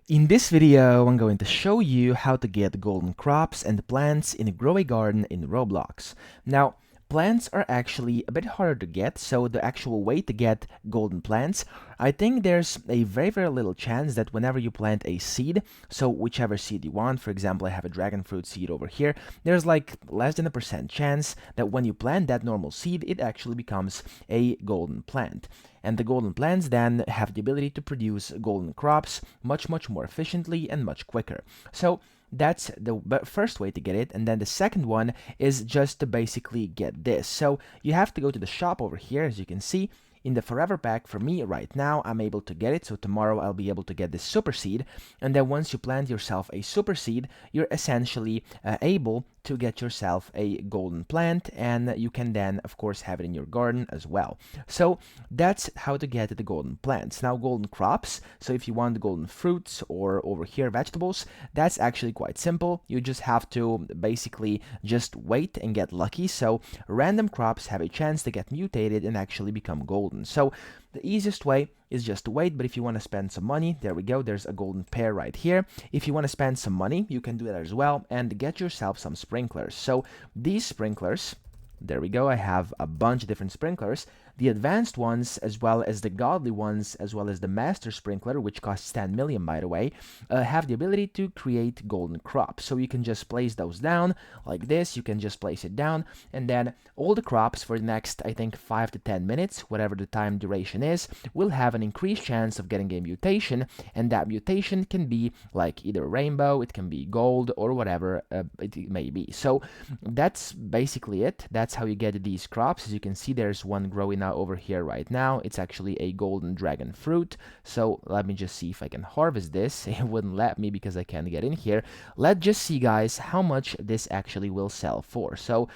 In this video, I'm going to show you how to get golden crops and plants in a grow a garden in Roblox. Now, plants are actually a bit harder to get, so the actual way to get golden plants, I think there's a very little chance that whenever you plant a seed, so whichever seed you want, for example, I have a dragon fruit seed over here, there's like less than a percent chance that when you plant that normal seed, it actually becomes a golden plant. And the golden plants then have the ability to produce golden crops much more efficiently and much quicker. So that's the first way to get it, and then the second one is just to basically get this. So you have to go to the shop over here, as you can see. In the forever pack, for me right now, I'm able to get it, so tomorrow I'll be able to get this super seed. And then once you plant yourself a super seed, you're essentially able to get yourself a golden plant, and you can then of course have it in your garden as well. So that's how to get the golden plants. Now, golden crops, so if you want golden fruits or over here vegetables, that's actually quite simple. You just have to basically just wait and get lucky. So random crops have a chance to get mutated and actually become golden. So the easiest way is just to wait, but if you want to spend some money, there we go, there's a golden pear right here. If you want to spend some money, you can do that as well and get yourself some sprinklers. So these sprinklers, there we go, I have a bunch of different sprinklers. The advanced ones, as well as the godly ones, as well as the master sprinkler, which costs 10 million by the way, have the ability to create golden crops. So you can just place those down like this, you can just place it down, and then all the crops for the next, I think, 5 to 10 minutes, whatever the time duration is, will have an increased chance of getting a mutation, and that mutation can be like either rainbow, it can be gold, or whatever it may be. So that's basically it. That's how you get these crops. As you can see, there's one growing over here right now. It's actually a golden dragon fruit. So let me just see if I can harvest this. It wouldn't let me because I can't get in here. Let's just see, guys, how much this actually will sell for. So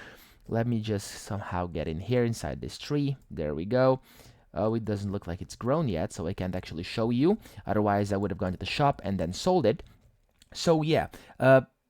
let me just somehow get in here inside this tree. There we go. Oh, it doesn't look like it's grown yet, so I can't actually show you. Otherwise, I would have gone to the shop and then sold it. So yeah,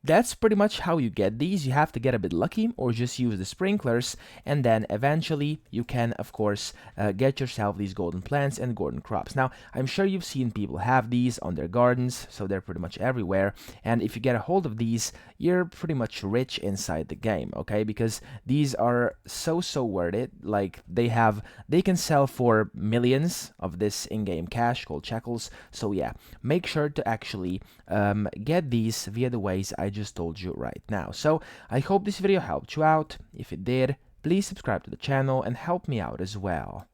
that's pretty much how you get these. You have to get a bit lucky or just use the sprinklers, and then eventually you can of course get yourself these golden plants and golden crops. Now, I'm sure you've seen people have these on their gardens, so they're pretty much everywhere, and if you get a hold of these, you're pretty much rich inside the game, okay? Because these are so worth it. Like they can sell for millions of this in-game cash called shekels. So yeah, make sure to actually get these via the ways I just told you right now. So I hope this video helped you out. If it did, please subscribe to the channel and help me out as well.